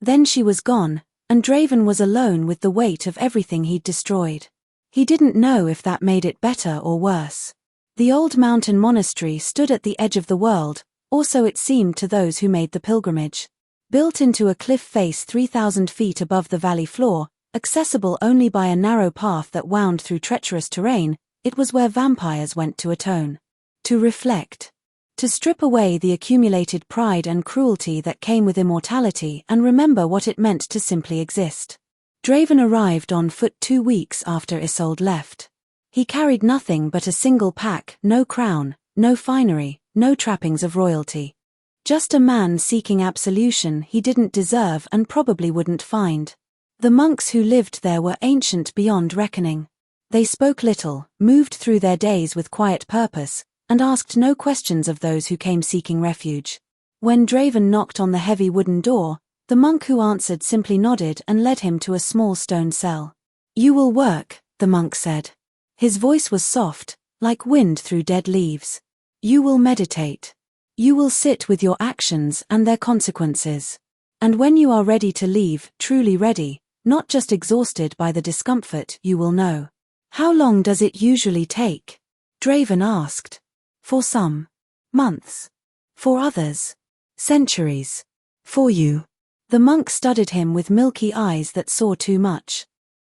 Then she was gone, and Draven was alone with the weight of everything he'd destroyed. He didn't know if that made it better or worse. The old mountain monastery stood at the edge of the world, or so it seemed to those who made the pilgrimage. Built into a cliff face 3,000 feet above the valley floor, accessible only by a narrow path that wound through treacherous terrain, it was where vampires went to atone. To reflect. To strip away the accumulated pride and cruelty that came with immortality and remember what it meant to simply exist. Draven arrived on foot 2 weeks after Isolde left. He carried nothing but a single pack, no crown, no finery, no trappings of royalty. Just a man seeking absolution he didn't deserve and probably wouldn't find. The monks who lived there were ancient beyond reckoning. They spoke little, moved through their days with quiet purpose, and asked no questions of those who came seeking refuge. When Draven knocked on the heavy wooden door, the monk who answered simply nodded and led him to a small stone cell. "You will work," the monk said. His voice was soft, like wind through dead leaves. "You will meditate. You will sit with your actions and their consequences. And when you are ready to leave, truly ready, not just exhausted by the discomfort, you will know." "How long does it usually take?" Draven asked. "For some, months. For others, centuries. For you." The monk studied him with milky eyes that saw too much.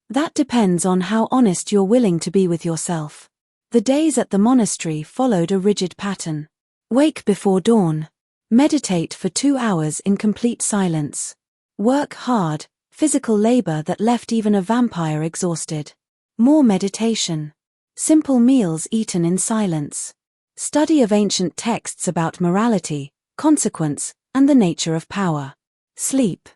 "That depends on how honest you're willing to be with yourself." The days at the monastery followed a rigid pattern. Wake before dawn. Meditate for 2 hours in complete silence. Work hard, physical labor that left even a vampire exhausted. More meditation. Simple meals eaten in silence. Study of ancient texts about morality, consequence, and the nature of power. Sleep.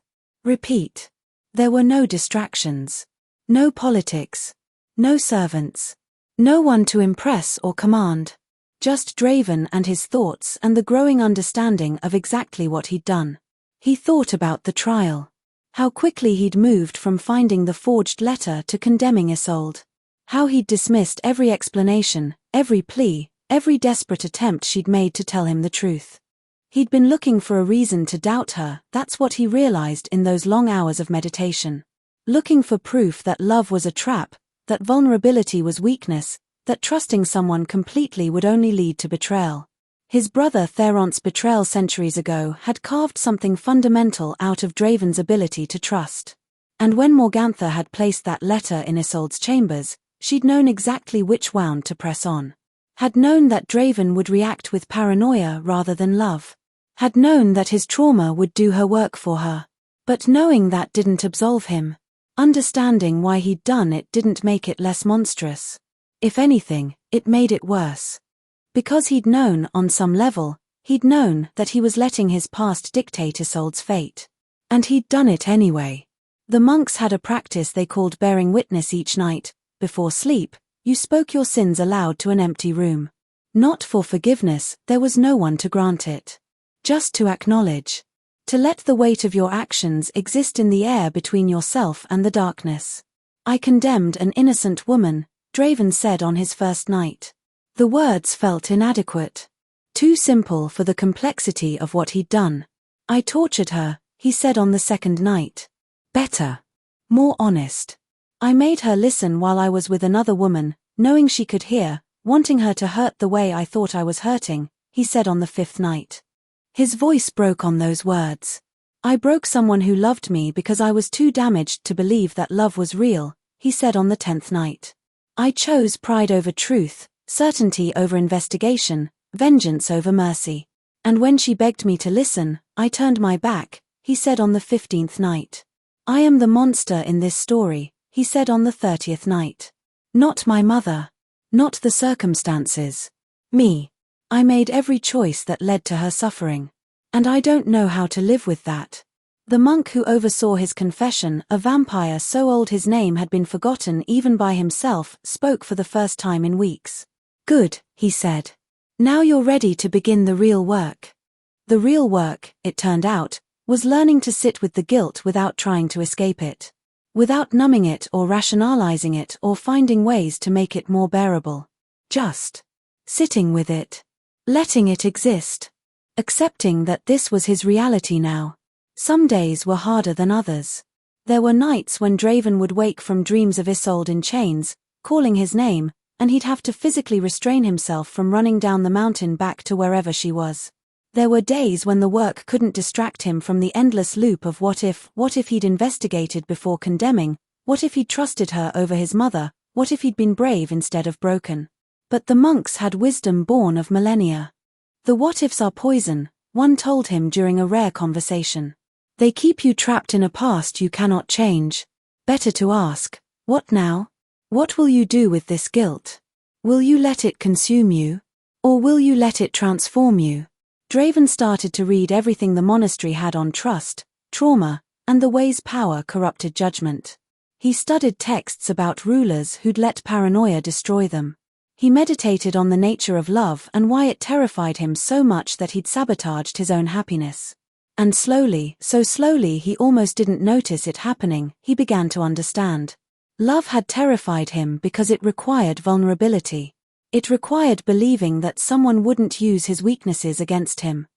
Repeat. There were no distractions. No politics. No servants. No one to impress or command. Just Draven and his thoughts and the growing understanding of exactly what he'd done. He thought about the trial. How quickly he'd moved from finding the forged letter to condemning Isolde. How he'd dismissed every explanation, every plea, every desperate attempt she'd made to tell him the truth. He'd been looking for a reason to doubt her, that's what he realized in those long hours of meditation. Looking for proof that love was a trap, that vulnerability was weakness, that trusting someone completely would only lead to betrayal. His brother Theron's betrayal centuries ago had carved something fundamental out of Draven's ability to trust. And when Morgantha had placed that letter in Isolde's chambers, she'd known exactly which wound to press on. Had known that Draven would react with paranoia rather than love. Had known that his trauma would do her work for her. But knowing that didn't absolve him. Understanding why he'd done it didn't make it less monstrous. If anything, it made it worse. Because he'd known, on some level, he'd known that he was letting his past dictate Isolde's fate. And he'd done it anyway. The monks had a practice they called bearing witness each night. Before sleep, you spoke your sins aloud to an empty room. Not for forgiveness, there was no one to grant it. Just to acknowledge. To let the weight of your actions exist in the air between yourself and the darkness. "I condemned an innocent woman," Draven said on his first night. The words felt inadequate. Too simple for the complexity of what he'd done. "I tortured her," he said on the second night. Better. More honest. "I made her listen while I was with another woman, knowing she could hear, wanting her to hurt the way I thought I was hurting," he said on the 5th night. His voice broke on those words. "I broke someone who loved me because I was too damaged to believe that love was real," he said on the 10th night. "I chose pride over truth, certainty over investigation, vengeance over mercy. And when she begged me to listen, I turned my back," he said on the 15th night. "I am the monster in this story," he said on the 30th night. "Not my mother. Not the circumstances. Me. I made every choice that led to her suffering. And I don't know how to live with that." The monk who oversaw his confession, a vampire so old his name had been forgotten even by himself, spoke for the first time in weeks. "Good," he said. "Now you're ready to begin the real work." The real work, it turned out, was learning to sit with the guilt without trying to escape it. Without numbing it or rationalizing it or finding ways to make it more bearable. Just sitting with it. Letting it exist. Accepting that this was his reality now. Some days were harder than others. There were nights when Draven would wake from dreams of Isolde in chains, calling his name, and he'd have to physically restrain himself from running down the mountain back to wherever she was. There were days when the work couldn't distract him from the endless loop of what if he'd investigated before condemning, what if he'd trusted her over his mother, what if he'd been brave instead of broken. But the monks had wisdom born of millennia. The what-ifs are poison, one told him during a rare conversation. They keep you trapped in a past you cannot change. Better to ask, what now? What will you do with this guilt? Will you let it consume you? Or will you let it transform you? Draven started to read everything the monastery had on trust, trauma, and the ways power corrupted judgment. He studied texts about rulers who'd let paranoia destroy them. He meditated on the nature of love and why it terrified him so much that he'd sabotaged his own happiness. And slowly, so slowly he almost didn't notice it happening, he began to understand. Love had terrified him because it required vulnerability. It required believing that someone wouldn't use his weaknesses against him.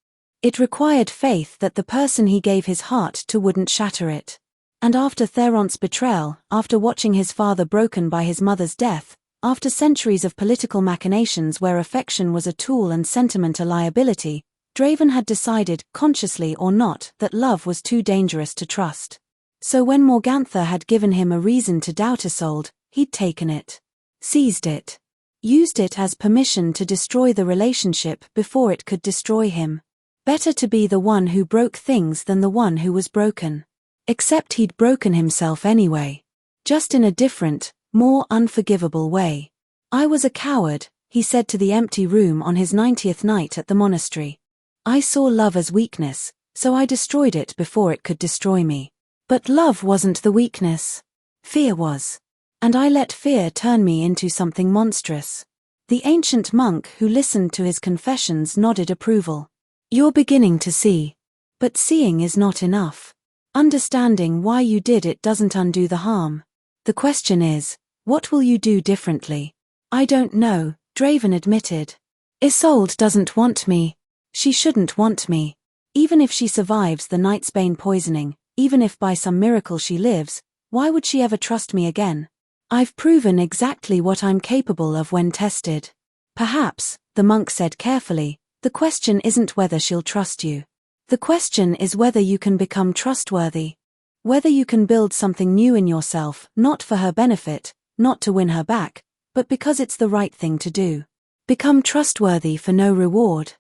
It required faith that the person he gave his heart to wouldn't shatter it. And after Theron's betrayal, after watching his father broken by his mother's death, after centuries of political machinations where affection was a tool and sentiment a liability, Draven had decided, consciously or not, that love was too dangerous to trust. So when Morgantha had given him a reason to doubt Isolde, he'd taken it. Seized it. Used it as permission to destroy the relationship before it could destroy him. Better to be the one who broke things than the one who was broken. Except he'd broken himself anyway. Just in a different, more unforgivable way. I was a coward, he said to the empty room on his 90th night at the monastery. I saw love as weakness, so I destroyed it before it could destroy me. But love wasn't the weakness. Fear was. And I let fear turn me into something monstrous. The ancient monk who listened to his confessions nodded approval. You're beginning to see. But seeing is not enough. Understanding why you did it doesn't undo the harm. The question is, what will you do differently? I don't know, Draven admitted. Isolde doesn't want me. She shouldn't want me. Even if she survives the Nightsbane poisoning, even if by some miracle she lives, why would she ever trust me again? I've proven exactly what I'm capable of when tested. Perhaps, the monk said carefully, the question isn't whether she'll trust you. The question is whether you can become trustworthy. Whether you can build something new in yourself, not for her benefit, not to win her back, but because it's the right thing to do. Become trustworthy for no reward.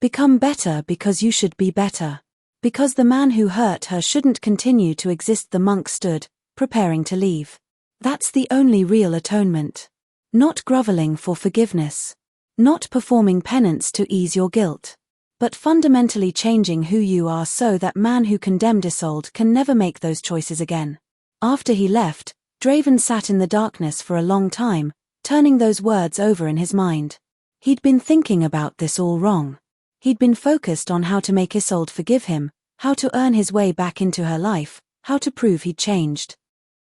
Become better because you should be better. Because the man who hurt her shouldn't continue to exist. The monk stood, preparing to leave. That's the only real atonement. Not groveling for forgiveness. Not performing penance to ease your guilt. But fundamentally changing who you are so that man who condemned Isolde can never make those choices again. After he left, Draven sat in the darkness for a long time, turning those words over in his mind. He'd been thinking about this all wrong. He'd been focused on how to make Isolde forgive him, how to earn his way back into her life, how to prove he'd changed.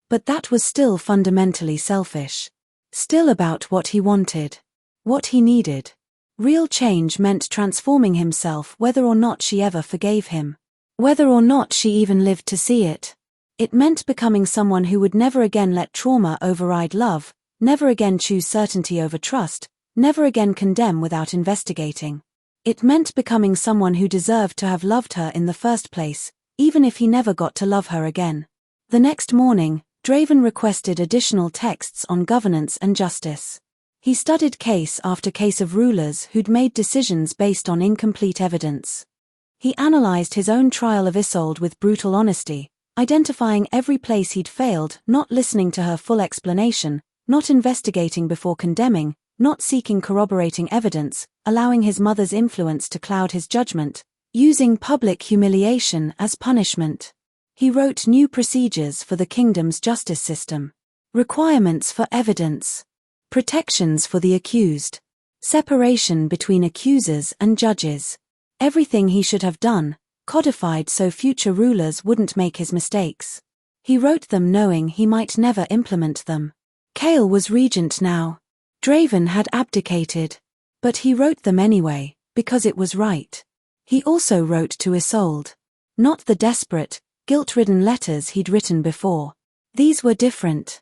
But that was still fundamentally selfish. Still about what he wanted. What he needed. Real change meant transforming himself whether or not she ever forgave him. Whether or not she even lived to see it. It meant becoming someone who would never again let trauma override love, never again choose certainty over trust, never again condemn without investigating. It meant becoming someone who deserved to have loved her in the first place, even if he never got to love her again. The next morning, Draven requested additional texts on governance and justice. He studied case after case of rulers who'd made decisions based on incomplete evidence. He analyzed his own trial of Isolde with brutal honesty, identifying every place he'd failed, not listening to her full explanation, not investigating before condemning, not seeking corroborating evidence, allowing his mother's influence to cloud his judgment, using public humiliation as punishment. He wrote new procedures for the kingdom's justice system. Requirements for evidence. Protections for the accused. Separation between accusers and judges. Everything he should have done, codified so future rulers wouldn't make his mistakes. He wrote them knowing he might never implement them. Chaol was regent now. Draven had abdicated. But he wrote them anyway, because it was right. He also wrote to Isolde. Not the desperate, guilt-ridden letters he'd written before. These were different.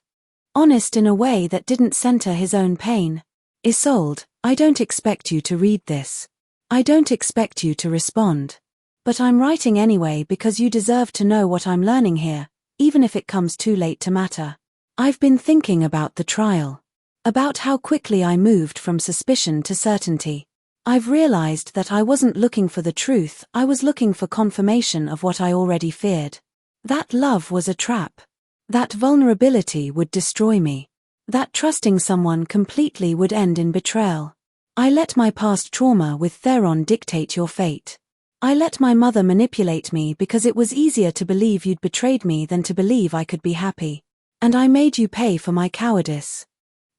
Honest in a way that didn't center his own pain. Isolde, I don't expect you to read this. I don't expect you to respond. But I'm writing anyway because you deserve to know what I'm learning here, even if it comes too late to matter. I've been thinking about the trial. About how quickly I moved from suspicion to certainty. I've realized that I wasn't looking for the truth, I was looking for confirmation of what I already feared. That love was a trap. That vulnerability would destroy me. That trusting someone completely would end in betrayal. I let my past trauma with Theron dictate your fate. I let my mother manipulate me because it was easier to believe you'd betrayed me than to believe I could be happy. And I made you pay for my cowardice.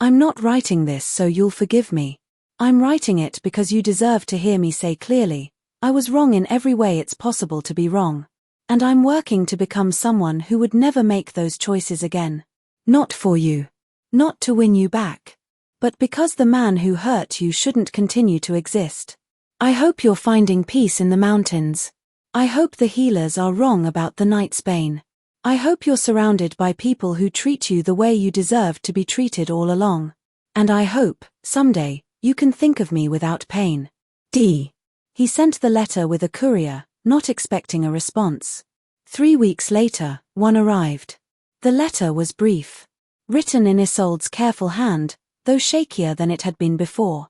I'm not writing this so you'll forgive me. I'm writing it because you deserve to hear me say clearly, I was wrong in every way it's possible to be wrong. And I'm working to become someone who would never make those choices again. Not for you. Not to win you back. But because the man who hurt you shouldn't continue to exist. I hope you're finding peace in the mountains. I hope the healers are wrong about the Night's Bane. I hope you're surrounded by people who treat you the way you deserved to be treated all along. And I hope, someday, you can think of me without pain. D. He sent the letter with a courier, not expecting a response. 3 weeks later, one arrived. The letter was brief. Written in Isolde's careful hand, though shakier than it had been before.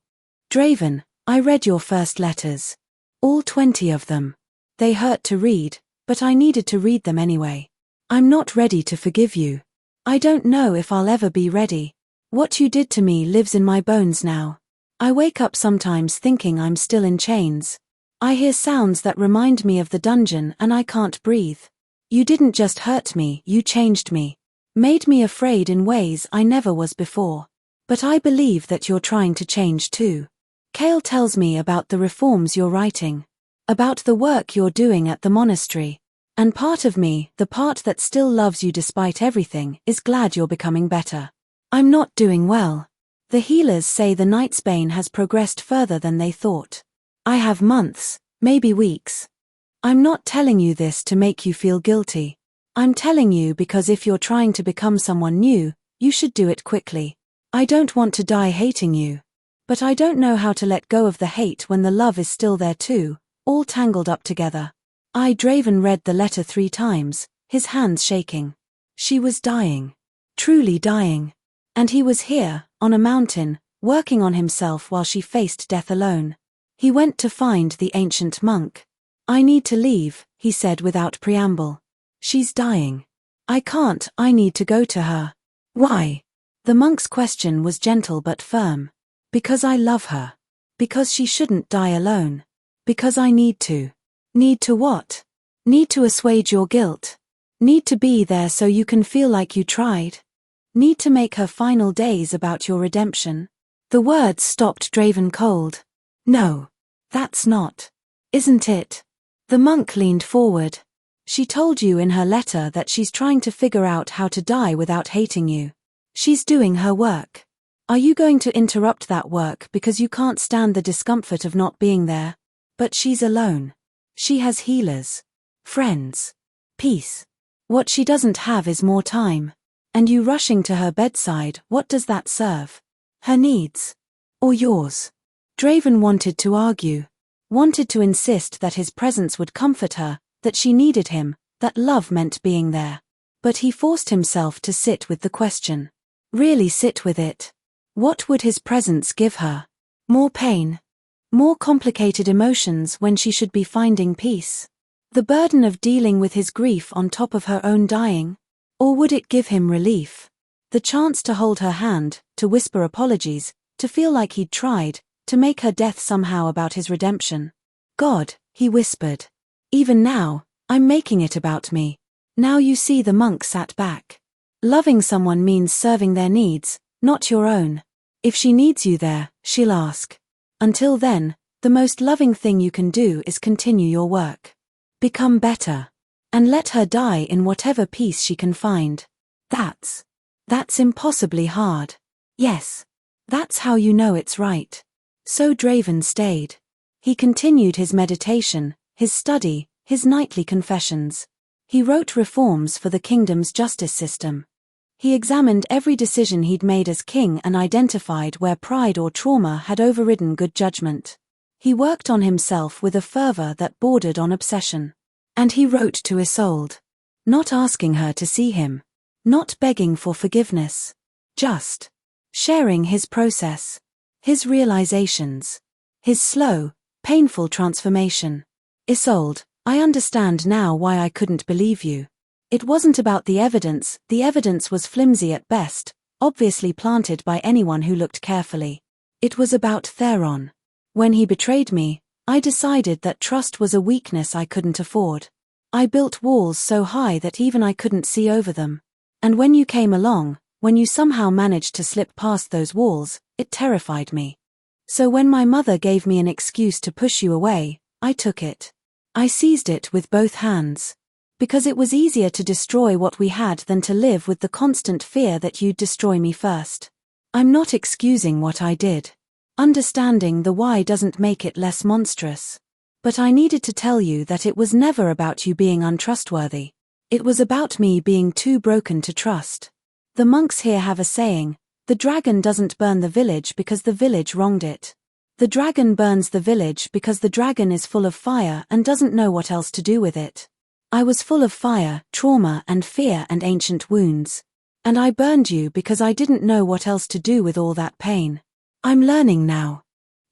Draven, I read your first letters. All 20 of them. They hurt to read, but I needed to read them anyway. I'm not ready to forgive you. I don't know if I'll ever be ready. What you did to me lives in my bones now. I wake up sometimes thinking I'm still in chains. I hear sounds that remind me of the dungeon and I can't breathe. You didn't just hurt me, you changed me. Made me afraid in ways I never was before. But I believe that you're trying to change too. Chaol tells me about the reforms you're writing. About the work you're doing at the monastery. And part of me, the part that still loves you despite everything, is glad you're becoming better. I'm not doing well. The healers say the Night's Bane has progressed further than they thought. I have months, maybe weeks. I'm not telling you this to make you feel guilty. I'm telling you because if you're trying to become someone new, you should do it quickly. I don't want to die hating you. But I don't know how to let go of the hate when the love is still there too, all tangled up together. Draven read the letter 3 times, his hands shaking. She was dying. Truly dying. And he was here, on a mountain, working on himself while she faced death alone. He went to find the ancient monk. I need to leave, he said without preamble. She's dying. I can't, I need to go to her. Why? The monk's question was gentle but firm. Because I love her. Because she shouldn't die alone. Because I need to. Need to what? Need to assuage your guilt. Need to be there so you can feel like you tried. Need to make her final days about your redemption. The words stopped Draven cold. No. That's not. Isn't it? The monk leaned forward. She told you in her letter that she's trying to figure out how to die without hating you. She's doing her work. Are you going to interrupt that work because you can't stand the discomfort of not being there? But she's alone. She has healers. Friends. Peace. What she doesn't have is more time. And you rushing to her bedside, what does that serve? Her needs? Or yours? Draven wanted to argue. Wanted to insist that his presence would comfort her, that she needed him, that love meant being there. But he forced himself to sit with the question. Really sit with it. What would his presence give her? More pain? More complicated emotions when she should be finding peace? The burden of dealing with his grief on top of her own dying? Or would it give him relief? The chance to hold her hand, to whisper apologies, to feel like he'd tried, to make her death somehow about his redemption. God, he whispered. Even now, I'm making it about me. Now you see, the monk sat back. Loving someone means serving their needs, not your own. If she needs you there, she'll ask. Until then, the most loving thing you can do is continue your work. Become better. And let her die in whatever peace she can find. That's impossibly hard. Yes. That's how you know it's right. So Draven stayed. He continued his meditation, his study, his nightly confessions. He wrote reforms for the kingdom's justice system. He examined every decision he'd made as king and identified where pride or trauma had overridden good judgment. He worked on himself with a fervor that bordered on obsession. And he wrote to Isolde. Not asking her to see him. Not begging for forgiveness. Just sharing his process. His realizations. His slow, painful transformation. Isolde, I understand now why I couldn't believe you. It wasn't about the evidence was flimsy at best, obviously planted by anyone who looked carefully. It was about Theron. When he betrayed me, I decided that trust was a weakness I couldn't afford. I built walls so high that even I couldn't see over them. And when you came along, when you somehow managed to slip past those walls, it terrified me. So when my mother gave me an excuse to push you away, I took it. I seized it with both hands. Because it was easier to destroy what we had than to live with the constant fear that you'd destroy me first. I'm not excusing what I did. Understanding the why doesn't make it less monstrous. But I needed to tell you that it was never about you being untrustworthy. It was about me being too broken to trust. The monks here have a saying, the dragon doesn't burn the village because the village wronged it. The dragon burns the village because the dragon is full of fire and doesn't know what else to do with it. I was full of fire, trauma and fear and ancient wounds. And I burned you because I didn't know what else to do with all that pain. I'm learning now.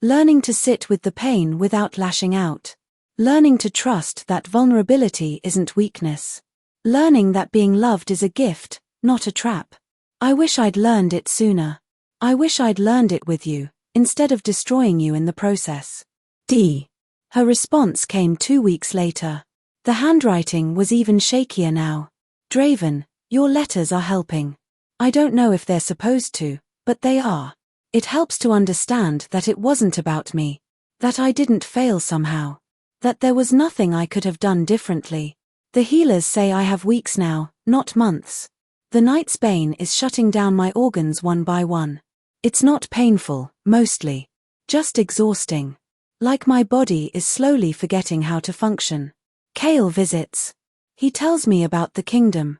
Learning to sit with the pain without lashing out. Learning to trust that vulnerability isn't weakness. Learning that being loved is a gift, not a trap. I wish I'd learned it sooner. I wish I'd learned it with you, instead of destroying you in the process. D. Her response came 2 weeks later. The handwriting was even shakier now. Draven, your letters are helping. I don't know if they're supposed to, but they are. It helps to understand that it wasn't about me. That I didn't fail somehow. That there was nothing I could have done differently. The healers say I have weeks now, not months. The night's bane is shutting down my organs one by one. It's not painful, mostly. Just exhausting. Like my body is slowly forgetting how to function. Chaol visits. He tells me about the kingdom.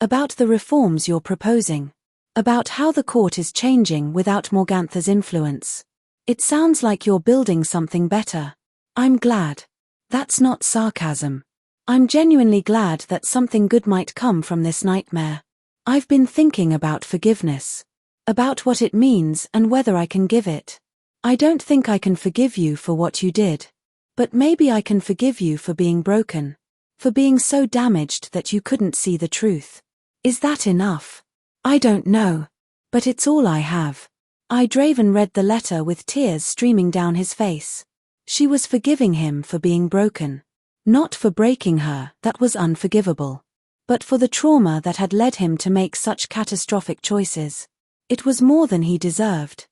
About the reforms you're proposing. About how the court is changing without Morgantha's influence. It sounds like you're building something better. I'm glad. That's not sarcasm. I'm genuinely glad that something good might come from this nightmare. I've been thinking about forgiveness. About what it means and whether I can give it. I don't think I can forgive you for what you did. But maybe I can forgive you for being broken. For being so damaged that you couldn't see the truth. Is that enough? I don't know. But it's all I have. Draven read the letter with tears streaming down his face. She was forgiving him for being broken. Not for breaking her, that was unforgivable. But for the trauma that had led him to make such catastrophic choices. It was more than he deserved.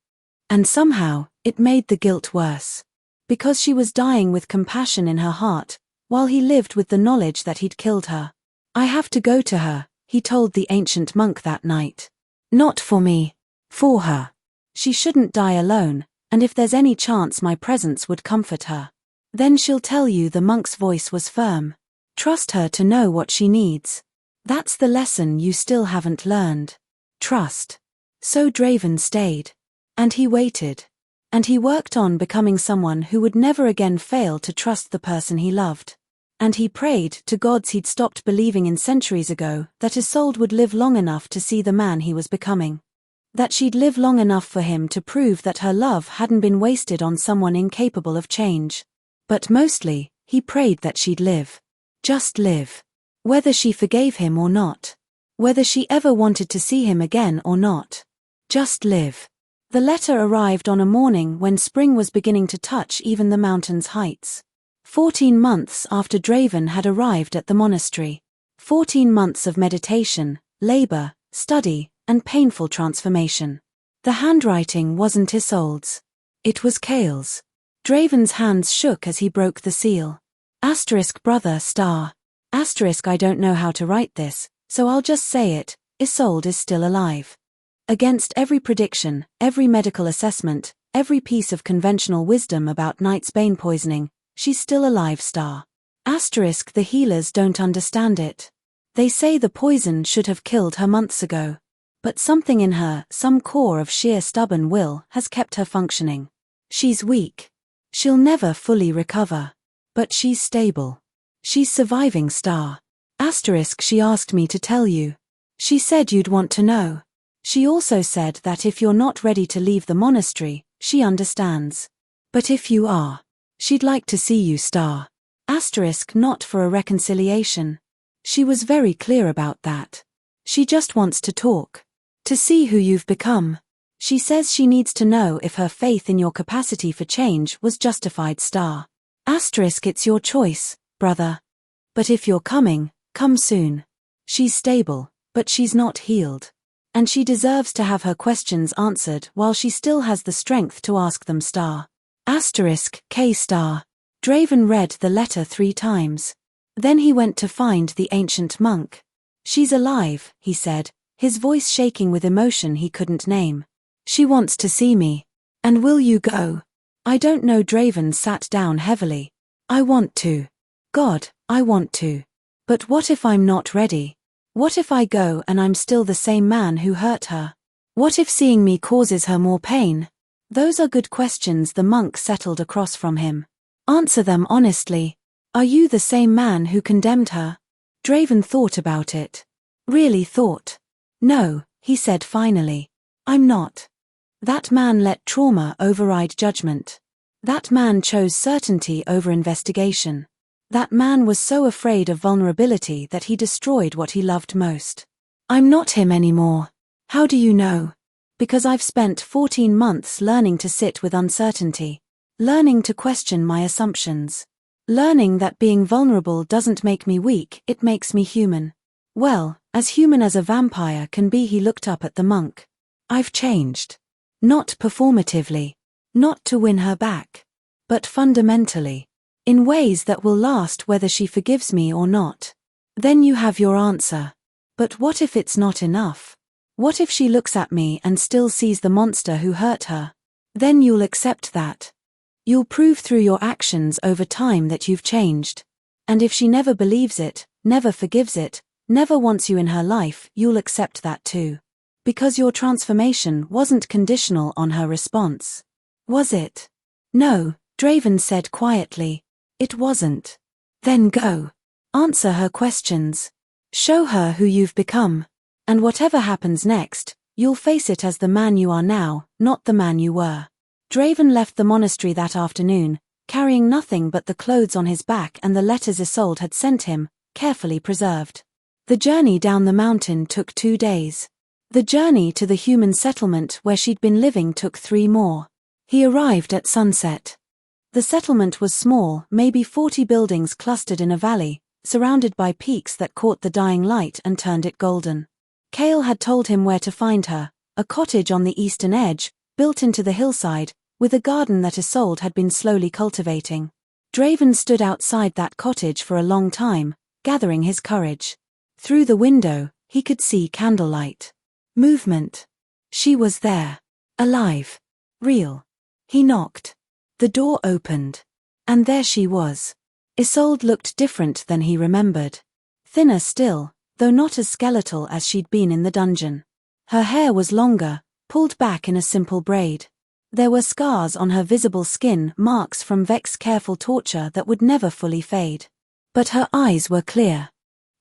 And somehow, it made the guilt worse. Because she was dying with compassion in her heart, while he lived with the knowledge that he'd killed her. I have to go to her, he told the ancient monk that night. Not for me. For her. She shouldn't die alone, and if there's any chance my presence would comfort her. Then she'll tell you. The monk's voice was firm. Trust her to know what she needs. That's the lesson you still haven't learned. Trust. So Draven stayed. And he waited. And he worked on becoming someone who would never again fail to trust the person he loved. And he prayed to gods he'd stopped believing in centuries ago that Isolde would live long enough to see the man he was becoming. That she'd live long enough for him to prove that her love hadn't been wasted on someone incapable of change. But mostly, he prayed that she'd live. Just live. Whether she forgave him or not. Whether she ever wanted to see him again or not. Just live. The letter arrived on a morning when spring was beginning to touch even the mountain's heights. 14 months after Draven had arrived at the monastery. 14 months of meditation, labor, study, and painful transformation. The handwriting wasn't Isolde's. It was Chaol's. Draven's hands shook as he broke the seal. Asterisk brother star. Asterisk I don't know how to write this, so I'll just say it, Isolde is still alive. Against every prediction, every medical assessment, every piece of conventional wisdom about Night's Bane poisoning, she's still alive star. Asterisk, the healers don't understand it. They say the poison should have killed her months ago. But something in her, some core of sheer stubborn will, has kept her functioning. She's weak. She'll never fully recover. But she's stable. She's surviving, Star. Asterisk, she asked me to tell you. She said you'd want to know. She also said that if you're not ready to leave the monastery, she understands. But if you are, she'd like to see you, Star. Asterisk, not for a reconciliation. She was very clear about that. She just wants to talk. To see who you've become. She says she needs to know if her faith in your capacity for change was justified, Star. Asterisk, it's your choice, brother. But if you're coming, come soon. She's stable, but she's not healed. And she deserves to have her questions answered while she still has the strength to ask them, Star. Asterisk, K Star. Draven read the letter 3 times. Then he went to find the ancient monk. She's alive, he said, his voice shaking with emotion he couldn't name. She wants to see me. And will you go? I don't know. Draven sat down heavily. I want to. God, I want to. But what if I'm not ready? What if I go and I'm still the same man who hurt her? What if seeing me causes her more pain? Those are good questions. The monk settled across from him. Answer them honestly. Are you the same man who condemned her? Draven thought about it. Really thought. No, he said finally. I'm not. That man let trauma override judgment. That man chose certainty over investigation. That man was so afraid of vulnerability that he destroyed what he loved most. I'm not him anymore. How do you know? Because I've spent 14 months learning to sit with uncertainty. Learning to question my assumptions. Learning that being vulnerable doesn't make me weak, it makes me human. Well, as human as a vampire can be. He looked up at the monk. I've changed. Not performatively. Not to win her back. But fundamentally. In ways that will last whether she forgives me or not. Then you have your answer. But what if it's not enough? What if she looks at me and still sees the monster who hurt her? Then you'll accept that. You'll prove through your actions over time that you've changed. And if she never believes it, never forgives it, never wants you in her life, you'll accept that too. Because your transformation wasn't conditional on her response. Was it? No, Draven said quietly. It wasn't. Then go. Answer her questions. Show her who you've become. And whatever happens next, you'll face it as the man you are now, not the man you were. Draven left the monastery that afternoon, carrying nothing but the clothes on his back and the letters Isolde had sent him, carefully preserved. The journey down the mountain took 2 days. The journey to the human settlement where she'd been living took 3 more. He arrived at sunset. The settlement was small, maybe 40 buildings clustered in a valley, surrounded by peaks that caught the dying light and turned it golden. Kale had told him where to find her, a cottage on the eastern edge, built into the hillside, with a garden that Isolde had been slowly cultivating. Draven stood outside that cottage for a long time, gathering his courage. Through the window, he could see candlelight. Movement. She was there. Alive. Real. He knocked. The door opened. And there she was. Isolde looked different than he remembered. Thinner still, though not as skeletal as she'd been in the dungeon. Her hair was longer, pulled back in a simple braid. There were scars on her visible skin, marks from Vex's careful torture that would never fully fade. But her eyes were clear.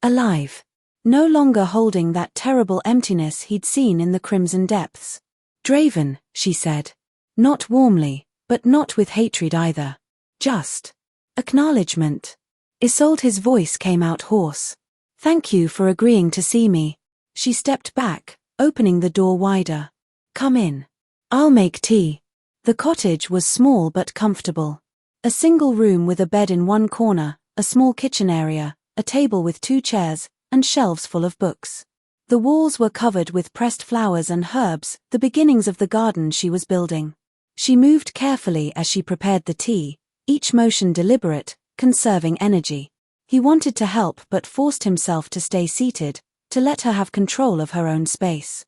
Alive. No longer holding that terrible emptiness he'd seen in the crimson depths. Draven, she said. Not warmly, but not with hatred either. Just acknowledgement. Isolde, his voice came out hoarse. Thank you for agreeing to see me. She stepped back, opening the door wider. Come in. I'll make tea. The cottage was small but comfortable. A single room with a bed in one corner, a small kitchen area, a table with 2 chairs, and shelves full of books. The walls were covered with pressed flowers and herbs, the beginnings of the garden she was building. She moved carefully as she prepared the tea, each motion deliberate, conserving energy. He wanted to help but forced himself to stay seated, to let her have control of her own space.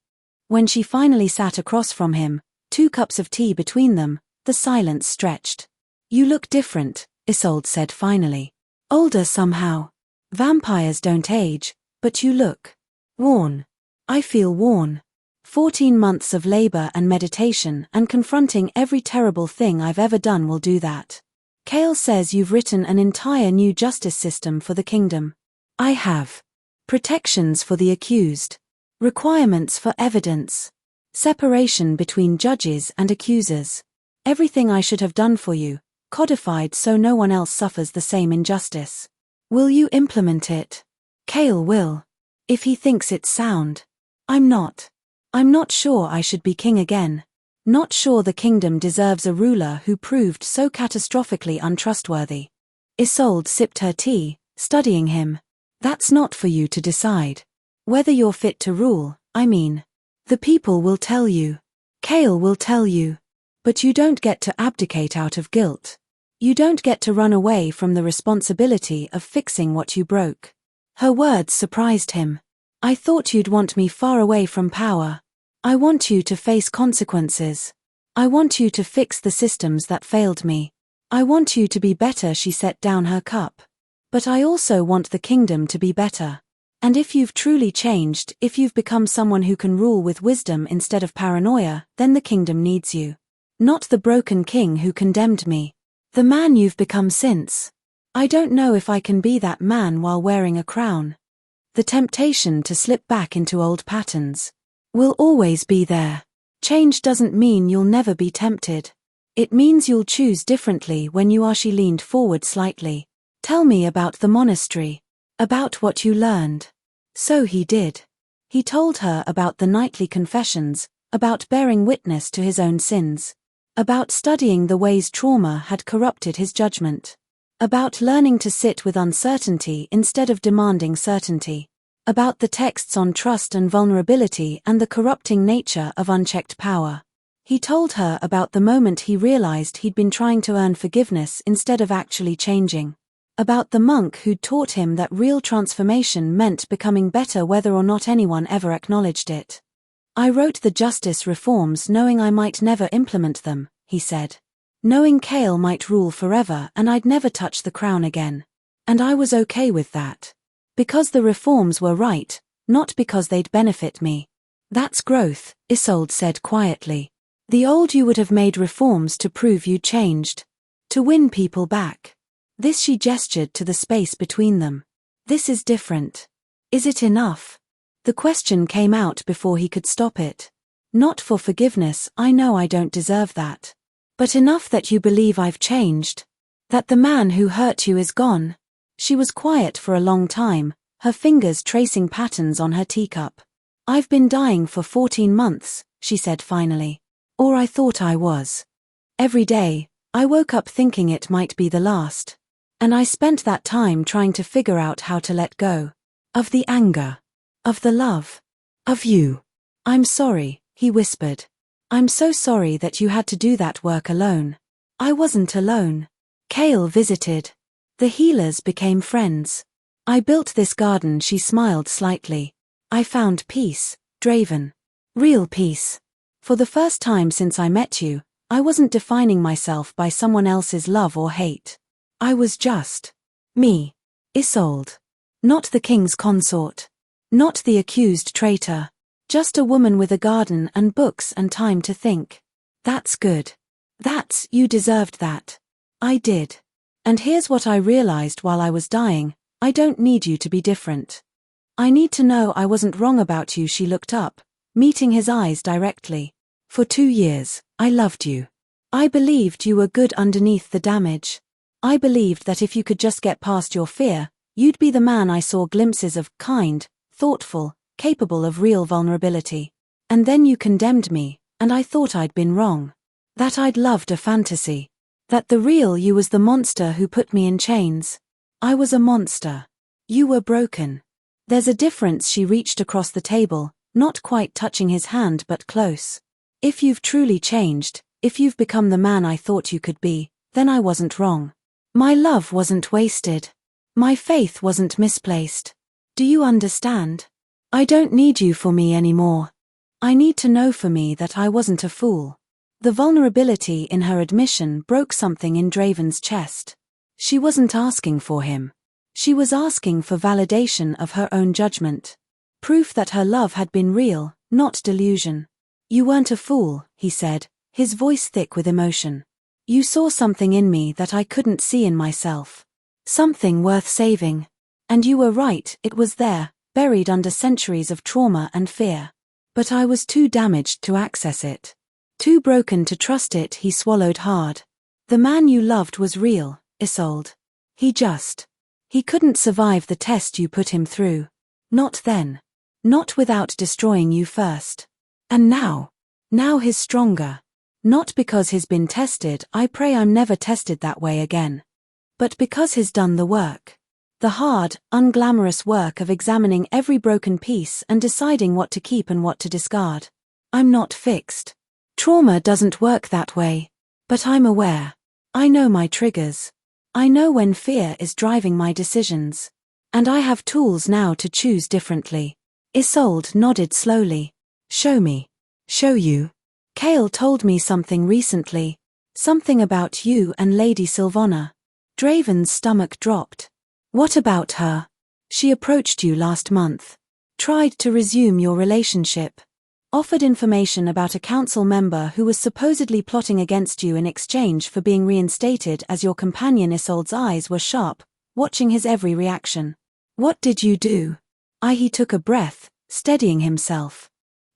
When she finally sat across from him, 2 cups of tea between them, the silence stretched. You look different, Isolde said finally. Older somehow. Vampires don't age, but you look worn. I feel worn. 14 months of labor and meditation and confronting every terrible thing I've ever done will do that. Chaol says you've written an entire new justice system for the kingdom. I have. Protections for the accused. Requirements for evidence. Separation between judges and accusers. Everything I should have done for you, codified so no one else suffers the same injustice. Will you implement it? Chaol will. If he thinks it's sound. I'm not. I'm not sure I should be king again. Not sure the kingdom deserves a ruler who proved so catastrophically untrustworthy. Isolde sipped her tea, studying him. That's not for you to decide. Whether you're fit to rule, I mean. The people will tell you. Chaol will tell you. But you don't get to abdicate out of guilt. You don't get to run away from the responsibility of fixing what you broke. Her words surprised him. I thought you'd want me far away from power. I want you to face consequences. I want you to fix the systems that failed me. I want you to be better. She set down her cup. But I also want the kingdom to be better. And if you've truly changed, if you've become someone who can rule with wisdom instead of paranoia, then the kingdom needs you. Not the broken king who condemned me. The man you've become since. I don't know if I can be that man while wearing a crown. The temptation to slip back into old patterns will always be there. Change doesn't mean you'll never be tempted. It means you'll choose differently when you are. She leaned forward slightly. Tell me about the monastery. About what you learned. So he did. He told her about the nightly confessions, about bearing witness to his own sins. About studying the ways trauma had corrupted his judgment. About learning to sit with uncertainty instead of demanding certainty. About the texts on trust and vulnerability and the corrupting nature of unchecked power. He told her about the moment he realized he'd been trying to earn forgiveness instead of actually changing. About the monk who'd taught him that real transformation meant becoming better whether or not anyone ever acknowledged it. I wrote the justice reforms knowing I might never implement them, he said. Knowing Chaol might rule forever and I'd never touch the crown again. And I was okay with that. Because the reforms were right, not because they'd benefit me. That's growth, Isolde said quietly. The old you would have made reforms to prove you'd changed. To win people back. This she gestured to the space between them. This is different. Is it enough? The question came out before he could stop it. Not for forgiveness, I know I don't deserve that. But enough that you believe I've changed. That the man who hurt you is gone. She was quiet for a long time, her fingers tracing patterns on her teacup. I've been dying for 14 months, she said finally. Or I thought I was. Every day, I woke up thinking it might be the last. And I spent that time trying to figure out how to let go. Of the anger. Of the love. Of you. I'm sorry, he whispered. I'm so sorry that you had to do that work alone. I wasn't alone. Chaol visited. The healers became friends. I built this garden. She smiled slightly. I found peace, Draven. Real peace. For the first time since I met you, I wasn't defining myself by someone else's love or hate. I was just me. Isolde. Not the king's consort. Not the accused traitor. Just a woman with a garden and books and time to think. That's good. You deserved that. I did. And here's what I realized while I was dying, I don't need you to be different. I need to know I wasn't wrong about you. She looked up, meeting his eyes directly. For 2 years, I loved you. I believed you were good underneath the damage. I believed that if you could just get past your fear, you'd be the man I saw glimpses of, kind, thoughtful, capable of real vulnerability. And then you condemned me, and I thought I'd been wrong. That I'd loved a fantasy. That the real you was the monster who put me in chains. I was a monster. You were broken. There's a difference. She reached across the table, not quite touching his hand but close. If you've truly changed, if you've become the man I thought you could be, then I wasn't wrong. My love wasn't wasted. My faith wasn't misplaced. Do you understand? I don't need you for me anymore. I need to know for me that I wasn't a fool. The vulnerability in her admission broke something in Draven's chest. She wasn't asking for him. She was asking for validation of her own judgment. Proof that her love had been real, not delusion. You weren't a fool, he said, his voice thick with emotion. You saw something in me that I couldn't see in myself. Something worth saving. And you were right, it was there, buried under centuries of trauma and fear. But I was too damaged to access it. Too broken to trust it. He swallowed hard. The man you loved was real, Isolde. He couldn't survive the test you put him through. Not then. Not without destroying you first. And now he's stronger. Not because he's been tested, I pray I'm never tested that way again. But because he's done the work. The hard, unglamorous work of examining every broken piece and deciding what to keep and what to discard. I'm not fixed. Trauma doesn't work that way. But I'm aware. I know my triggers. I know when fear is driving my decisions. And I have tools now to choose differently. Isolde nodded slowly. Show me. Show you. Chaol told me something recently. Something about you and Lady Sylvana. Draven's stomach dropped. What about her? She approached you last month. Tried to resume your relationship. Offered information about a council member who was supposedly plotting against you in exchange for being reinstated as your companion. Isolde's eyes were sharp, watching his every reaction. What did you do? He took a breath, steadying himself.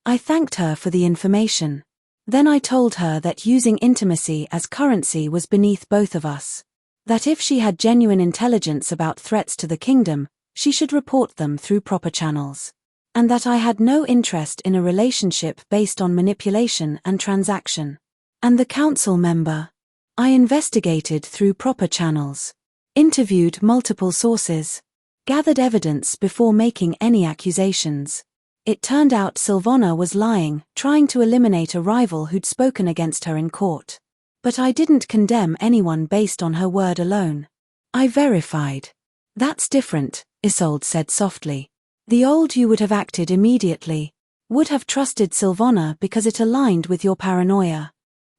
I thanked her for the information. Then I told her that using intimacy as currency was beneath both of us. That if she had genuine intelligence about threats to the kingdom, she should report them through proper channels. And that I had no interest in a relationship based on manipulation and transaction. And the council member? I investigated through proper channels. Interviewed multiple sources. Gathered evidence before making any accusations. It turned out Sylvana was lying, trying to eliminate a rival who'd spoken against her in court. But I didn't condemn anyone based on her word alone. I verified. That's different, Isolde said softly. The old you would have acted immediately. Would have trusted Sylvana because it aligned with your paranoia.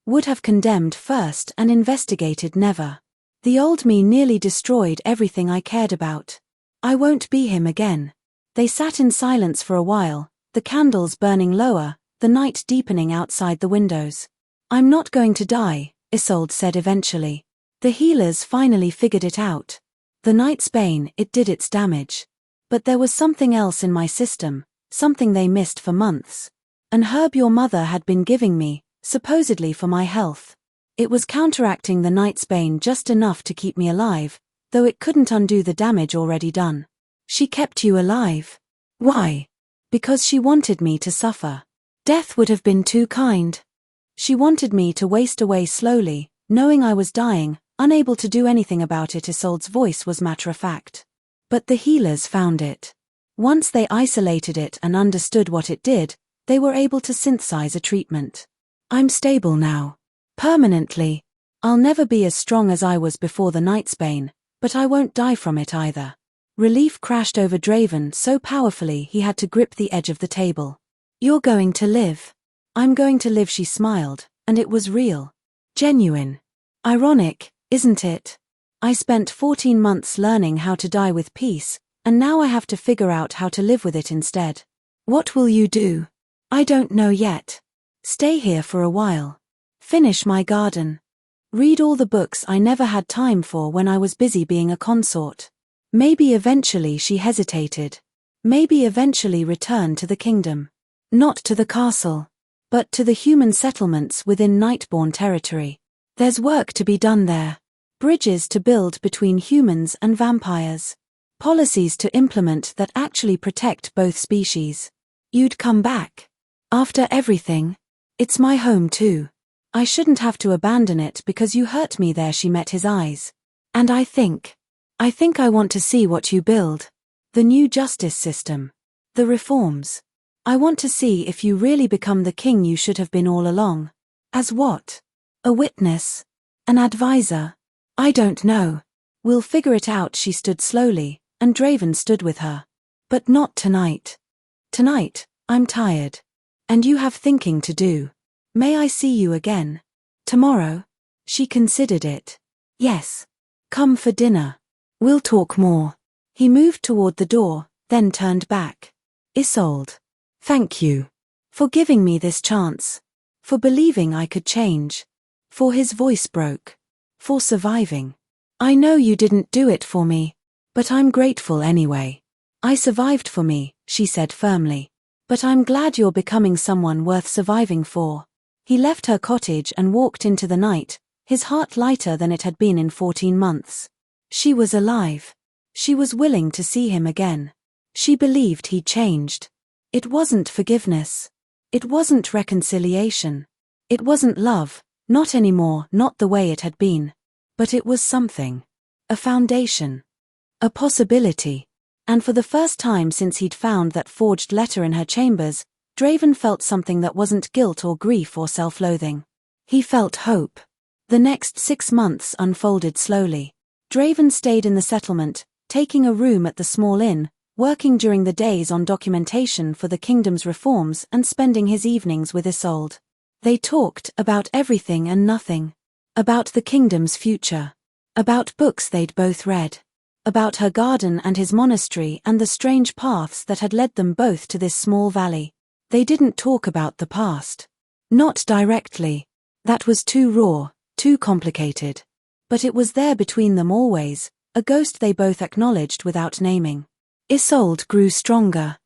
Would have condemned first and investigated never. The old me nearly destroyed everything I cared about. I won't be him again. They sat in silence for a while, the candles burning lower, the night deepening outside the windows. I'm not going to die, Isolde said eventually. The healers finally figured it out. The night's bane, it did its damage. But there was something else in my system, something they missed for months. An herb your mother had been giving me, supposedly for my health. It was counteracting the night's bane just enough to keep me alive, though it couldn't undo the damage already done. She kept you alive. Why? Because she wanted me to suffer. Death would have been too kind. She wanted me to waste away slowly, knowing I was dying, unable to do anything about it. Isolde's voice was matter-of-fact. But the healers found it. Once they isolated it and understood what it did, they were able to synthesize a treatment. I'm stable now. Permanently. I'll never be as strong as I was before the night's bane, but I won't die from it either. Relief crashed over Draven so powerfully he had to grip the edge of the table. You're going to live. I'm going to live, she smiled, and it was real. Genuine. Ironic, isn't it? I spent 14 months learning how to die with peace, and now I have to figure out how to live with it instead. What will you do? I don't know yet. Stay here for a while. Finish my garden. Read all the books I never had time for when I was busy being a consort. Maybe eventually, she hesitated. Maybe eventually return to the kingdom. Not to the castle. But to the human settlements within Nightborn territory. There's work to be done there. Bridges to build between humans and vampires. Policies to implement that actually protect both species. You'd come back. After everything. It's my home too. I shouldn't have to abandon it because you hurt me there. She met his eyes. And I think I want to see what you build. The new justice system. The reforms. I want to see if you really become the king you should have been all along. As what? A witness? An advisor? I don't know. We'll figure it out. She stood slowly, and Draven stood with her. But not tonight. Tonight, I'm tired. And you have thinking to do. May I see you again? Tomorrow? She considered it. Yes. Come for dinner. We'll talk more. He moved toward the door, then turned back. Isolde. Thank you. For giving me this chance. For believing I could change. For his voice broke. For surviving. I know you didn't do it for me. But I'm grateful anyway. I survived for me, she said firmly. But I'm glad you're becoming someone worth surviving for. He left her cottage and walked into the night, his heart lighter than it had been in 14 months. She was alive. She was willing to see him again. She believed he'd changed. It wasn't forgiveness. It wasn't reconciliation. It wasn't love, not anymore, not the way it had been. But it was something. A foundation. A possibility. And for the first time since he'd found that forged letter in her chambers, Draven felt something that wasn't guilt or grief or self-loathing. He felt hope. The next 6 months unfolded slowly. Draven stayed in the settlement, taking a room at the small inn, working during the days on documentation for the kingdom's reforms and spending his evenings with Isolde. They talked about everything and nothing. About the kingdom's future. About books they'd both read. About her garden and his monastery and the strange paths that had led them both to this small valley. They didn't talk about the past. Not directly. That was too raw, too complicated. But it was there between them always, a ghost they both acknowledged without naming. Isolde grew stronger.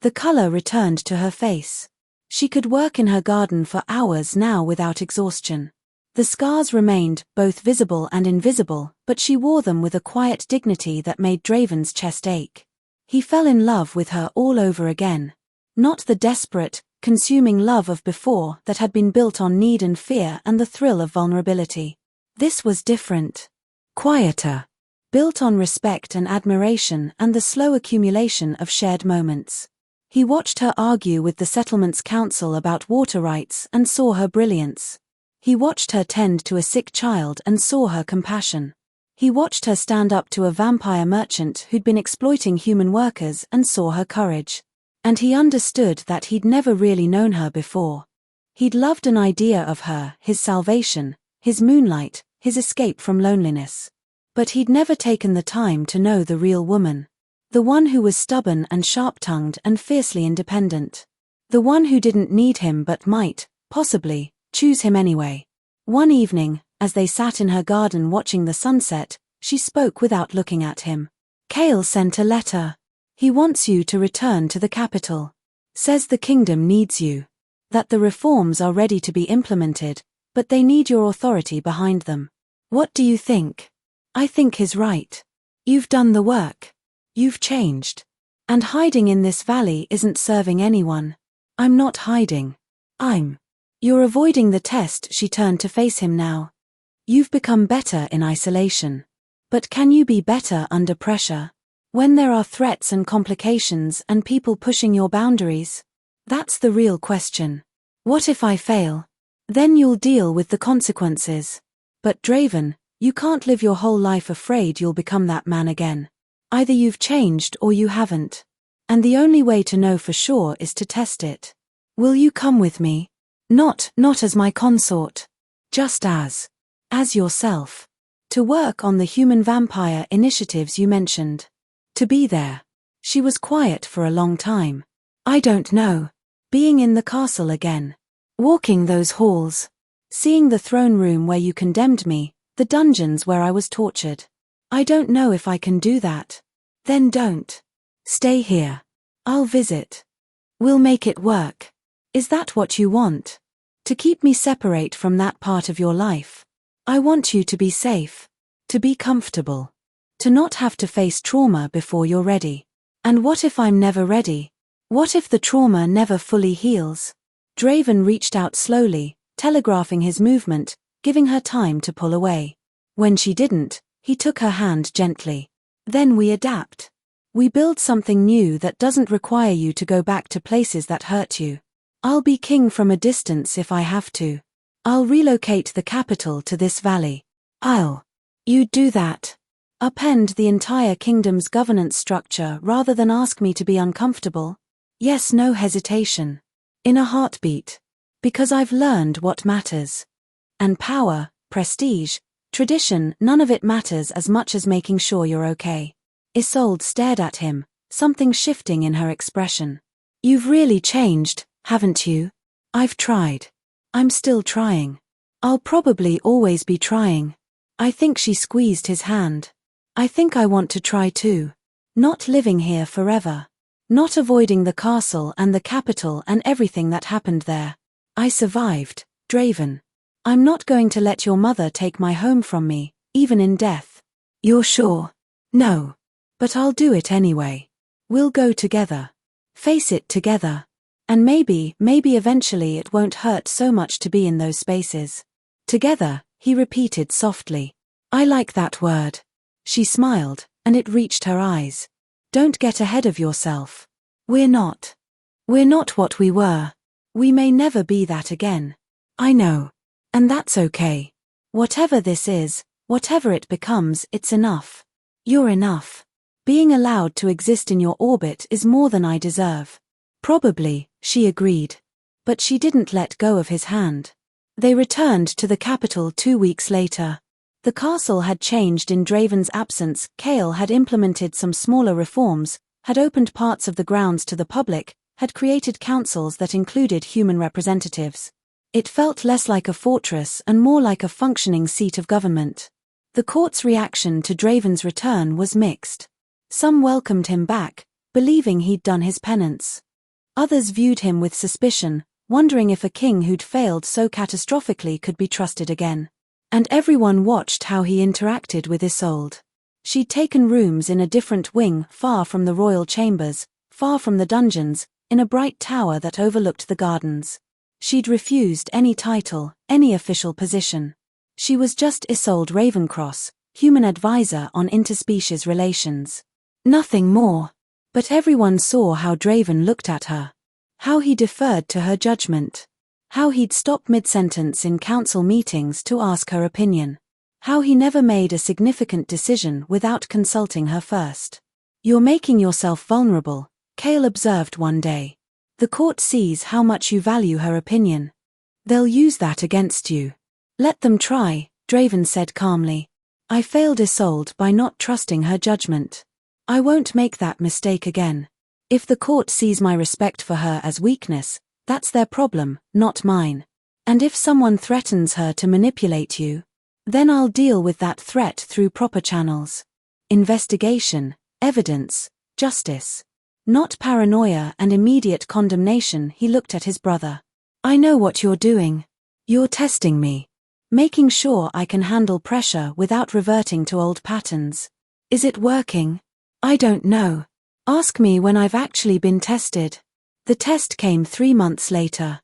The color returned to her face. She could work in her garden for hours now without exhaustion. The scars remained, both visible and invisible, but she wore them with a quiet dignity that made Draven's chest ache. He fell in love with her all over again. Not the desperate, consuming love of before that had been built on need and fear and the thrill of vulnerability. This was different. Quieter. Built on respect and admiration and the slow accumulation of shared moments. He watched her argue with the settlement's council about water rights and saw her brilliance. He watched her tend to a sick child and saw her compassion. He watched her stand up to a vampire merchant who'd been exploiting human workers and saw her courage. And he understood that he'd never really known her before. He'd loved an idea of her, his salvation, his moonlight, his escape from loneliness. But he'd never taken the time to know the real woman. The one who was stubborn and sharp-tongued and fiercely independent. The one who didn't need him but might, possibly, choose him anyway. One evening, as they sat in her garden watching the sunset, she spoke without looking at him. Cale sent a letter. He wants you to return to the capital. Says the kingdom needs you. That the reforms are ready to be implemented, but they need your authority behind them. What do you think? I think he's right. You've done the work. You've changed. And hiding in this valley isn't serving anyone. I'm not hiding. You're avoiding the test. She turned to face him now. You've become better in isolation. But can you be better under pressure? When there are threats and complications and people pushing your boundaries? That's the real question. What if I fail? Then you'll deal with the consequences. But Draven, you can't live your whole life afraid you'll become that man again. Either you've changed or you haven't. And the only way to know for sure is to test it. Will you come with me? Not as my consort. Just as yourself. To work on the human vampire initiatives you mentioned. To be there. She was quiet for a long time. I don't know. Being in the castle again. Walking those halls. Seeing the throne room where you condemned me, the dungeons where I was tortured. I don't know if I can do that. Then don't. Stay here. I'll visit. We'll make it work. Is that what you want? To keep me separate from that part of your life? I want you to be safe. To be comfortable. To not have to face trauma before you're ready. And what if I'm never ready? What if the trauma never fully heals? Draven reached out slowly, telegraphing his movement, giving her time to pull away. When she didn't, he took her hand gently. Then we adapt. We build something new that doesn't require you to go back to places that hurt you. I'll be king from a distance if I have to. I'll relocate the capital to this valley. You'd do that? Upend the entire kingdom's governance structure rather than ask me to be uncomfortable? Yes, no hesitation. In a heartbeat. Because I've learned what matters. And power, prestige, tradition, none of it matters as much as making sure you're okay. Isolde stared at him, something shifting in her expression. You've really changed, haven't you? I've tried. I'm still trying. I'll probably always be trying. I think she squeezed his hand. I think I want to try too. Not living here forever. Not avoiding the castle and the capital and everything that happened there. I survived, Draven. I'm not going to let your mother take my home from me, even in death. You're sure? No. But I'll do it anyway. We'll go together. Face it together. And maybe eventually it won't hurt so much to be in those spaces. Together, he repeated softly. I like that word. She smiled, and it reached her eyes. Don't get ahead of yourself. We're not. We're not what we were. We may never be that again. I know. And that's okay. Whatever this is, whatever it becomes, it's enough. You're enough. Being allowed to exist in your orbit is more than I deserve. Probably, she agreed. But she didn't let go of his hand. They returned to the capital 2 weeks later. The castle had changed in Draven's absence. Chaol had implemented some smaller reforms, had opened parts of the grounds to the public, had created councils that included human representatives. It felt less like a fortress and more like a functioning seat of government. The court's reaction to Draven's return was mixed. Some welcomed him back, believing he'd done his penance. Others viewed him with suspicion, wondering if a king who'd failed so catastrophically could be trusted again. And everyone watched how he interacted with Isolde. She'd taken rooms in a different wing, far from the royal chambers, far from the dungeons, in a bright tower that overlooked the gardens. She'd refused any title, any official position. She was just Isolde Ravencross, human advisor on interspecies relations. Nothing more. But everyone saw how Draven looked at her. How he deferred to her judgment. How he'd stop mid-sentence in council meetings to ask her opinion. How he never made a significant decision without consulting her first. You're making yourself vulnerable, Chaol observed one day. The court sees how much you value her opinion. They'll use that against you. Let them try, Draven said calmly. I failed Isolde by not trusting her judgment. I won't make that mistake again. If the court sees my respect for her as weakness, that's their problem, not mine. And if someone threatens her to manipulate you, then I'll deal with that threat through proper channels. Investigation, evidence, justice. Not paranoia and immediate condemnation. He looked at his brother. I know what you're doing. You're testing me. Making sure I can handle pressure without reverting to old patterns. Is it working? I don't know. Ask me when I've actually been tested. The test came 3 months later.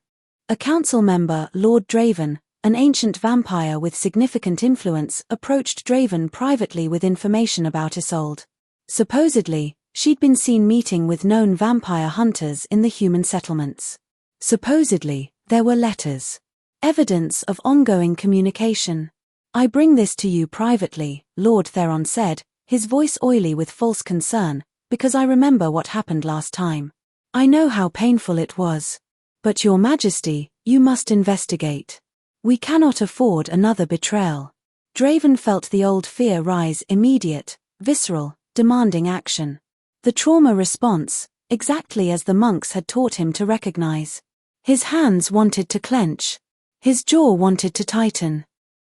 A council member, Lord Draven, an ancient vampire with significant influence, approached Draven privately with information about Isolde. Supposedly, she'd been seen meeting with known vampire hunters in the human settlements. Supposedly, there were letters. Evidence of ongoing communication. I bring this to you privately, Lord Theron said, his voice oily with false concern, because I remember what happened last time. I know how painful it was. But Your Majesty, you must investigate. We cannot afford another betrayal. Draven felt the old fear rise, immediate, visceral, demanding action. The trauma response, exactly as the monks had taught him to recognize. His hands wanted to clench. His jaw wanted to tighten.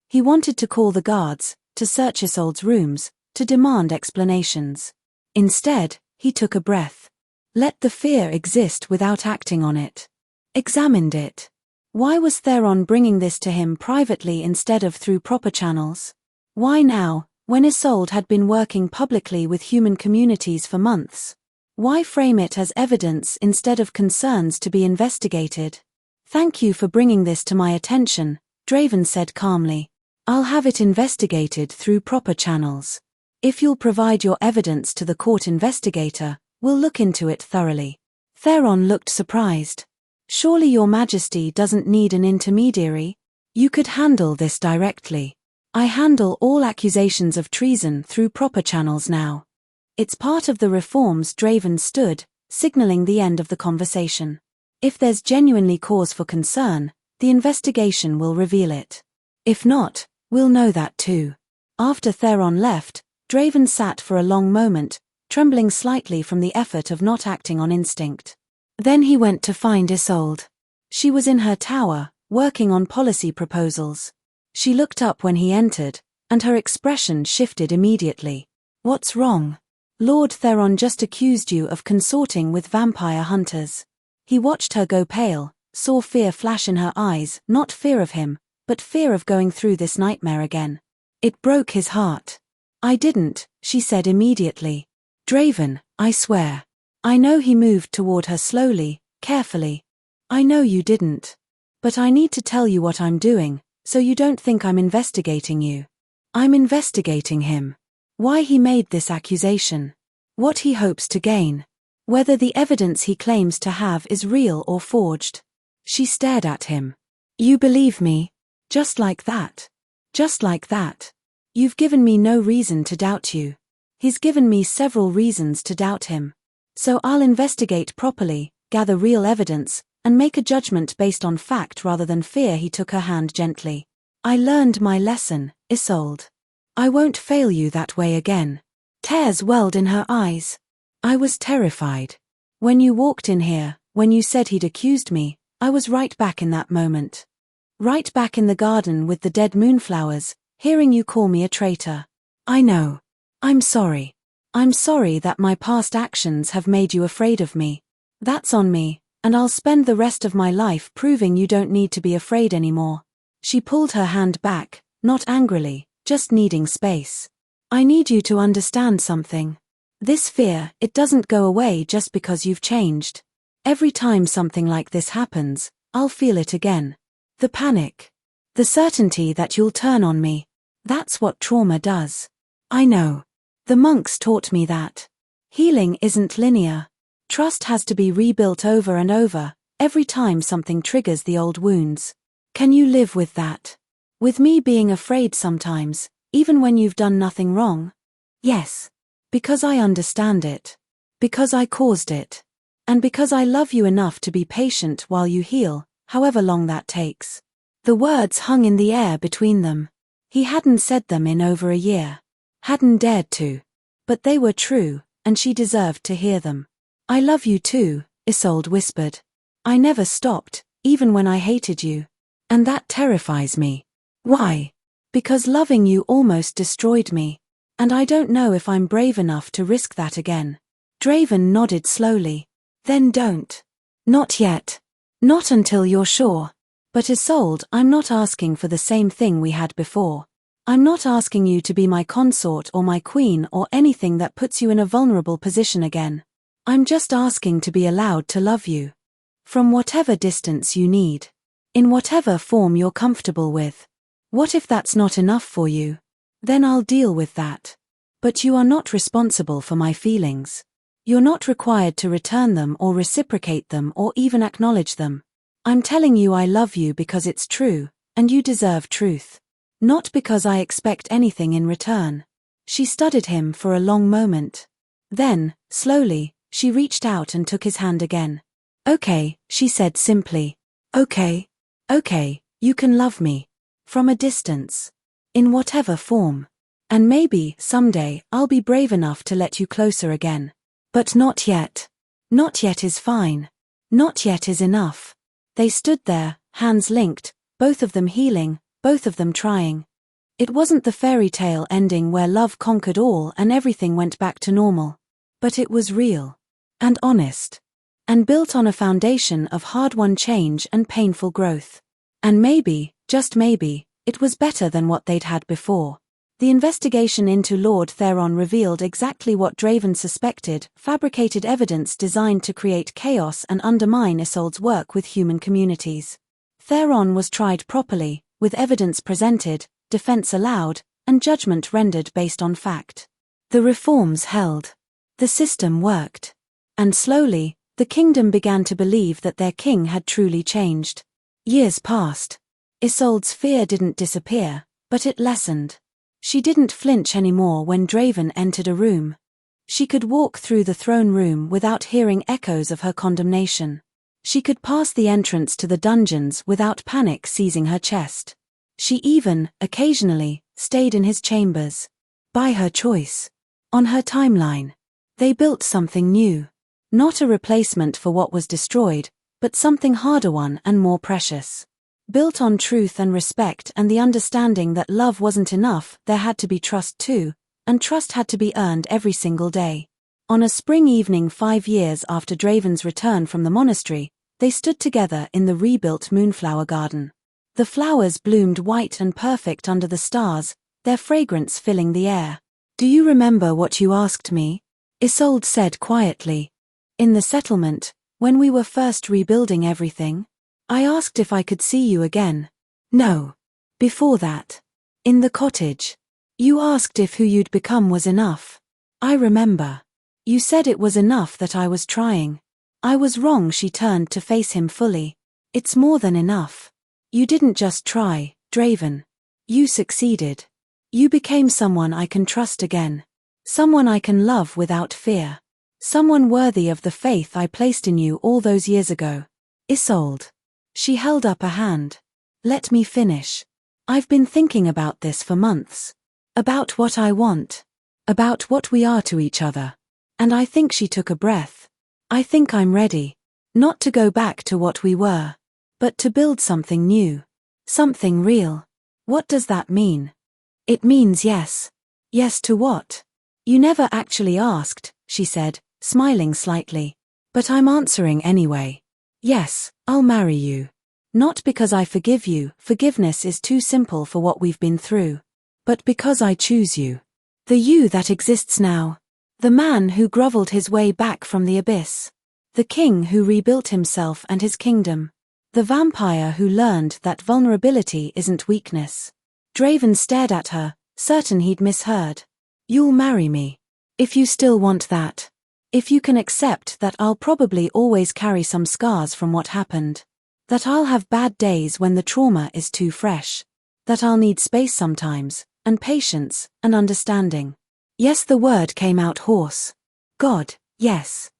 He wanted to call the guards, to search Isolde's rooms, to demand explanations. Instead, he took a breath. Let the fear exist without acting on it. Examined it. Why was Theron bringing this to him privately instead of through proper channels? Why now, when Isolde had been working publicly with human communities for months? Why frame it as evidence instead of concerns to be investigated? Thank you for bringing this to my attention, Draven said calmly. I'll have it investigated through proper channels. If you'll provide your evidence to the court investigator, we'll look into it thoroughly. Theron looked surprised. Surely Your Majesty doesn't need an intermediary? You could handle this directly. I handle all accusations of treason through proper channels now. It's part of the reforms. Draven stood, signaling the end of the conversation. If there's genuinely cause for concern, the investigation will reveal it. If not, we'll know that too. After Theron left, Draven sat for a long moment, trembling slightly from the effort of not acting on instinct. Then he went to find Isolde. She was in her tower, working on policy proposals. She looked up when he entered, and her expression shifted immediately. "What's wrong? Lord Theron just accused you of consorting with vampire hunters." He watched her go pale, saw fear flash in her eyes, not fear of him, but fear of going through this nightmare again. It broke his heart. "I didn't," she said immediately. "Draven, I swear." I know he moved toward her slowly, carefully. "I know you didn't. But I need to tell you what I'm doing, so you don't think I'm investigating you. I'm investigating him. Why he made this accusation. What he hopes to gain. Whether the evidence he claims to have is real or forged." She stared at him. "You believe me? Just like that? Just like that? You've given me no reason to doubt you. He's given me several reasons to doubt him. So I'll investigate properly, gather real evidence, and make a judgment based on fact rather than fear." He took her hand gently. "I learned my lesson, Isolde. I won't fail you that way again." Tears welled in her eyes. "I was terrified. When you walked in here, when you said he'd accused me, I was right back in that moment. Right back in the garden with the dead moonflowers, hearing you call me a traitor. I know. I'm sorry. I'm sorry that my past actions have made you afraid of me. That's on me, and I'll spend the rest of my life proving you don't need to be afraid anymore." She pulled her hand back, not angrily, just needing space. "I need you to understand something. This fear, it doesn't go away just because you've changed. Every time something like this happens, I'll feel it again. The panic. The certainty that you'll turn on me. That's what trauma does. I know. The monks taught me that. Healing isn't linear. Trust has to be rebuilt over and over, every time something triggers the old wounds. Can you live with that? With me being afraid sometimes, even when you've done nothing wrong?" "Yes. Because I understand it. Because I caused it. And because I love you enough to be patient while you heal, however long that takes." The words hung in the air between them. He hadn't said them in over a year. Hadn't dared to. But they were true, and she deserved to hear them. "I love you too," Isolde whispered. "I never stopped, even when I hated you. And that terrifies me." "Why?" "Because loving you almost destroyed me. And I don't know if I'm brave enough to risk that again." Draven nodded slowly. "Then don't. Not yet. Not until you're sure. But Isolde, I'm not asking for the same thing we had before. I'm not asking you to be my consort or my queen or anything that puts you in a vulnerable position again. I'm just asking to be allowed to love you. From whatever distance you need. In whatever form you're comfortable with. What if that's not enough for you? Then I'll deal with that. But you are not responsible for my feelings. You're not required to return them or reciprocate them or even acknowledge them. I'm telling you I love you because it's true, and you deserve truth. Not because I expect anything in return." She studied him for a long moment. Then, slowly, she reached out and took his hand again. "Okay," she said simply. "Okay. Okay, you can love me. From a distance. In whatever form. And maybe, someday, I'll be brave enough to let you closer again. But not yet. Not yet is fine. Not yet is enough." They stood there, hands linked, both of them healing, both of them trying. It wasn't the fairy tale ending where love conquered all and everything went back to normal. But it was real. And honest. And built on a foundation of hard-won change and painful growth. And maybe, just maybe, it was better than what they'd had before. The investigation into Lord Theron revealed exactly what Draven suspected: fabricated evidence designed to create chaos and undermine Isolde's work with human communities. Theron was tried properly, with evidence presented, defense allowed, and judgment rendered based on fact. The reforms held. The system worked. And slowly, the kingdom began to believe that their king had truly changed. Years passed. Isolde's fear didn't disappear, but it lessened. She didn't flinch anymore when Draven entered a room. She could walk through the throne room without hearing echoes of her condemnation. She could pass the entrance to the dungeons without panic seizing her chest. She even, occasionally, stayed in his chambers. By her choice. On her timeline. They built something new. Not a replacement for what was destroyed, but something harder one and more precious. Built on truth and respect and the understanding that love wasn't enough, there had to be trust too, and trust had to be earned every single day. On a spring evening 5 years after Draven's return from the monastery, they stood together in the rebuilt Moonflower Garden. The flowers bloomed white and perfect under the stars, their fragrance filling the air. "Do you remember what you asked me?" Isolde said quietly. "In the settlement, when we were first rebuilding everything? I asked if I could see you again." "No. Before that. In the cottage. You asked if who you'd become was enough. I remember. You said it was enough that I was trying. I was wrong." She turned to face him fully. "It's more than enough. You didn't just try, Draven. You succeeded. You became someone I can trust again. Someone I can love without fear. Someone worthy of the faith I placed in you all those years ago." "Isolde." She held up a hand. "Let me finish. I've been thinking about this for months. About what I want. About what we are to each other. And I think," she took a breath. "I think I'm ready. Not to go back to what we were. But to build something new. Something real." "What does that mean?" "It means yes." "Yes to what?" "You never actually asked," she said, smiling slightly. "But I'm answering anyway. Yes, I'll marry you. Not because I forgive you, forgiveness is too simple for what we've been through. But because I choose you. The you that exists now. The man who groveled his way back from the abyss. The king who rebuilt himself and his kingdom. The vampire who learned that vulnerability isn't weakness." Draven stared at her, certain he'd misheard. "You'll marry me. If you still want that. If you can accept that I'll probably always carry some scars from what happened. That I'll have bad days when the trauma is too fresh. That I'll need space sometimes, and patience, and understanding." Yes, the word came out hoarse. "God, yes.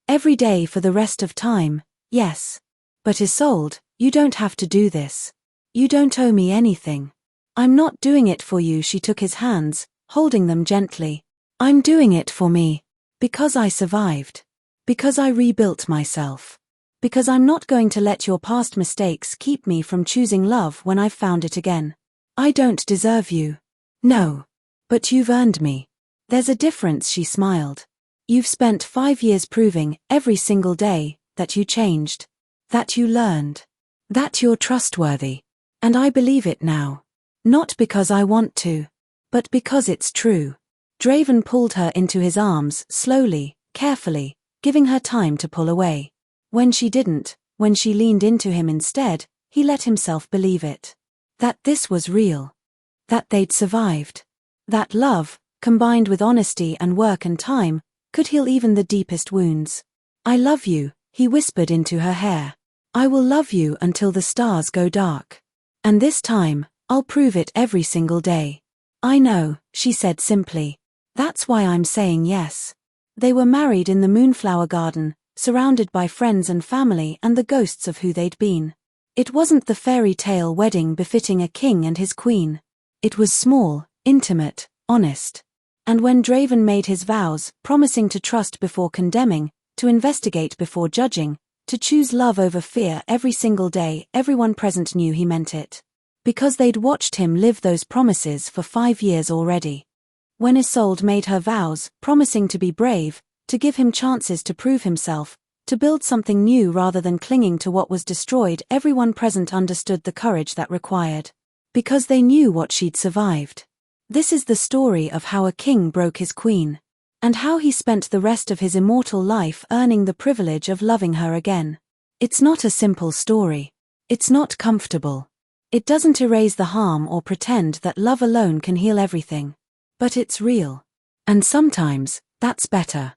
Every day for the rest of time, yes. But Isolde, you don't have to do this. You don't owe me anything. I'm not doing it for you." She took his hands, holding them gently. "I'm doing it for me. Because I survived. Because I rebuilt myself. Because I'm not going to let your past mistakes keep me from choosing love when I've found it again. I don't deserve you. No. But you've earned me. There's a difference." She smiled. "You've spent 5 years proving, every single day, that you changed. That you learned. That you're trustworthy. And I believe it now. Not because I want to. But because it's true." Draven pulled her into his arms, slowly, carefully, giving her time to pull away. When she didn't, when she leaned into him instead, he let himself believe it. That this was real. That they'd survived. That love, combined with honesty and work and time, could heal even the deepest wounds. "I love you," he whispered into her hair. "I will love you until the stars go dark. And this time, I'll prove it every single day." "I know," she said simply. "That's why I'm saying yes." They were married in the Moonflower Garden, surrounded by friends and family and the ghosts of who they'd been. It wasn't the fairy tale wedding befitting a king and his queen. It was small, intimate, honest. And when Draven made his vows, promising to trust before condemning, to investigate before judging, to choose love over fear every single day, everyone present knew he meant it. Because they'd watched him live those promises for 5 years already. When Isolde made her vows, promising to be brave, to give him chances to prove himself, to build something new rather than clinging to what was destroyed, everyone present understood the courage that required. Because they knew what she'd survived. This is the story of how a king broke his queen. And how he spent the rest of his immortal life earning the privilege of loving her again. It's not a simple story. It's not comfortable. It doesn't erase the harm or pretend that love alone can heal everything. But it's real. And sometimes, that's better.